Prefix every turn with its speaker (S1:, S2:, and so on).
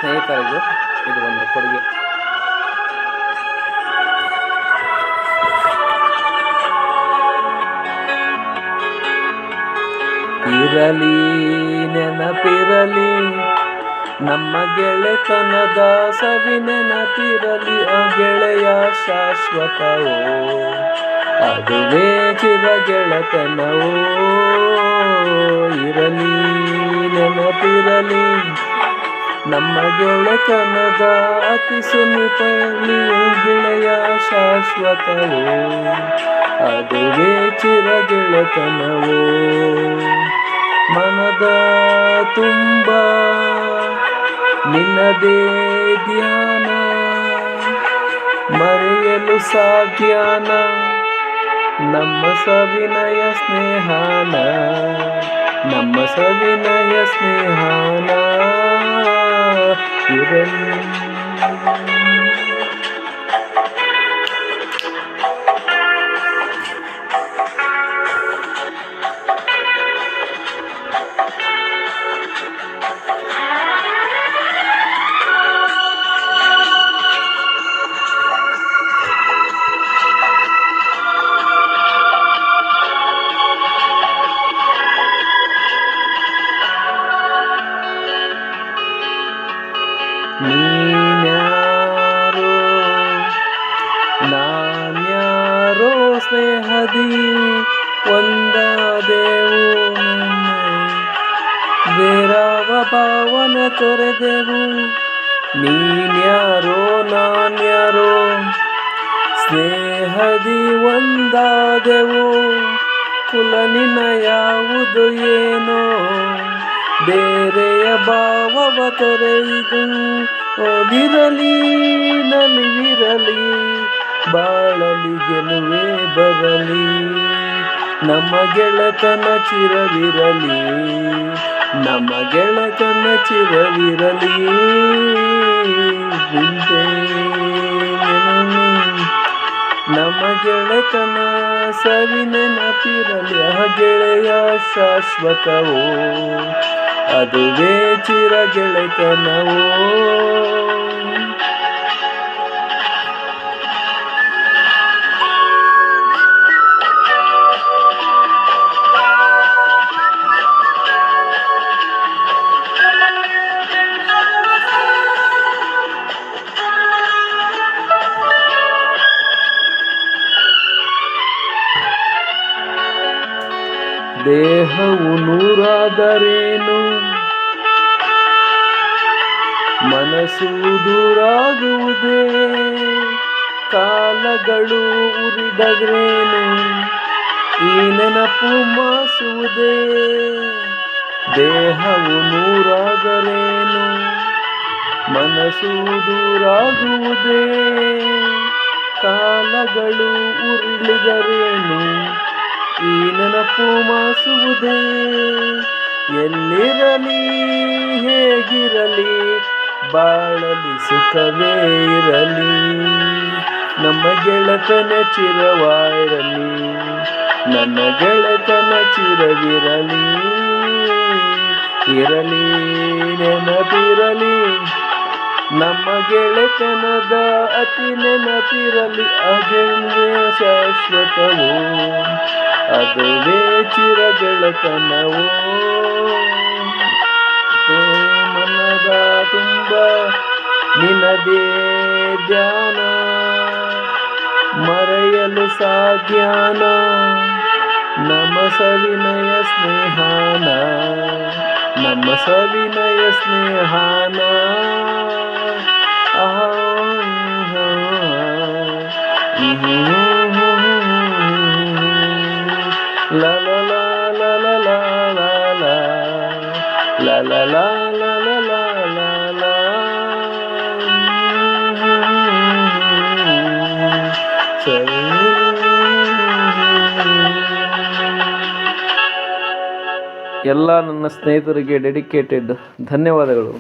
S1: ಸ್ನೇಹಿತರಿಗೂ ಇದು ಒಂದು ಕೊಡುಗೆ. ಇರಲಿ ನೆನಪಿರಲಿ ನಮ್ಮ ಗೆಳೆತನದ ಸವಿನೆನಪಿರಲಿ, ಆ ಗೆಳೆಯ ಶಾಶ್ವತವೋ ಅದುವೇ ಚಿರ ಗೆಳೆತನವೋ. ಇರಲಿ ನೆನಪಿರಲಿ ನಮ್ಮ ಗೆಳೆತನದ ಅತಿ ಸಮೀಪದಲ್ಲಿ, ಗೆಳೆಯ ಶಾಶ್ವತವೋ ಅದುವೇ ಚಿರ ಗೆಳೆತನವೋ. ಮನದ ತುಂಬ ನಿನ್ನದೇ ಧ್ಯಾನ, ಮರೆಯಲು ಸಾಧ್ಯನ ನಮ್ಮ ಸವಿನಯ ಸ್ನೇಹಾನ, ನಮ್ಮ ಸವಿನಯ ಸ್ನೇಹಾನ. ಇರಲಿ ನೀನ್ಯಾರೋ ನಾನ್ಯಾರೋ ಸ್ನೇಹದಿ ಒಂದಾದೆವು, ಬೇರಾವ ಭಾವನೆ ತೊರೆದೆವು. ನೀನ್ಯಾರೋ ನಾನ್ಯಾರೋ ಸ್ನೇಹದಿ ಒಂದಾದೆವು, ಕುಲ ನಿನ್ನ ಯಾವುದು ಏನೋ ಬೇರೆಯ ಭಾವವ ತೊರೆಯಿತು. ಓದಿರಲಿ ನಲಿವಿರಲಿ ಬಾಳಲಿ ಗೆಲುವೆ ಬರಲಿ, ನಮ್ಮ ಗೆಳೆತನ ಚಿರವಿರಲಿ, ನಮ್ಮ ಗೆಳೆತನ ಚಿರವಿರಲಿ. ನಮ್ಮ ಗೆಳೆತನ ಸವಿನೆನಪಿರಲಿ, ಆ ಗೆಳೆಯ ಶಾಶ್ವತವೋ ಅದುವೇ ಚಿರ ಗೆಳೆತನವೋ. ದೇಹವು ನೂರಾದರೇನು, ಮನಸ್ಸು ದೂರಾಗುವುದೇ, ಕಾಲಗಳು ಉರಿದರೇನು ಈ ನೆನಪು ಮಾಸುವುದೇ. ದೇಹವು ನೂರಾದರೇನು, ಮನಸ್ಸು ದೂರಾಗುವುದೇ, ಕಾಲಗಳು ಉರುಳಿದರೇನು ಈ ನೆನಪು ಮಾಸುವುದೇ. ಎಲ್ಲಿರಲಿ ಹೇಗಿರಲಿ ಬಾಳಲಿ ಸುಖವೇ ಇರಲಿ, ನಮ್ಮ ಗೆಳೆತನ ಚಿರವಾಗಿರಲಿ, ನನ್ನ ಗೆಳೆತನ ಚಿರವಿರಲಿ. ಇರಲಿ ನೆನಪಿರಲಿ ನಮ್ಮ ಗೆಳೆತನದ ಅತಿ ನೆನಪಿರಲಿ, ಅಗೆಂದೇ ಶಾಶ್ವತವೋ ಅದುವೇ ಚಿರ ಗೆಳೆತನವೋ. ಮನದ ತುಂಬ ನಿನ್ನದೇ ಧ್ಯಾನ, ಮರೆಯಲು ಸಾಧ್ಯನ ನಮ್ಮ ಸವಿನಯ ಸ್ನೇಹಾನ, ನಮ್ಮ ಸವಿನಯ ಸ್ನೇಹಾನ. La la la la la la la la la la la la la la la la. ಎಲ್ಲ ನನ್ನ ಸ್ನೇಹಿತರಿಗೆ ಡೆಡಿಕೇಟೆಡ್ ಧನ್ಯವಾದಗಳು.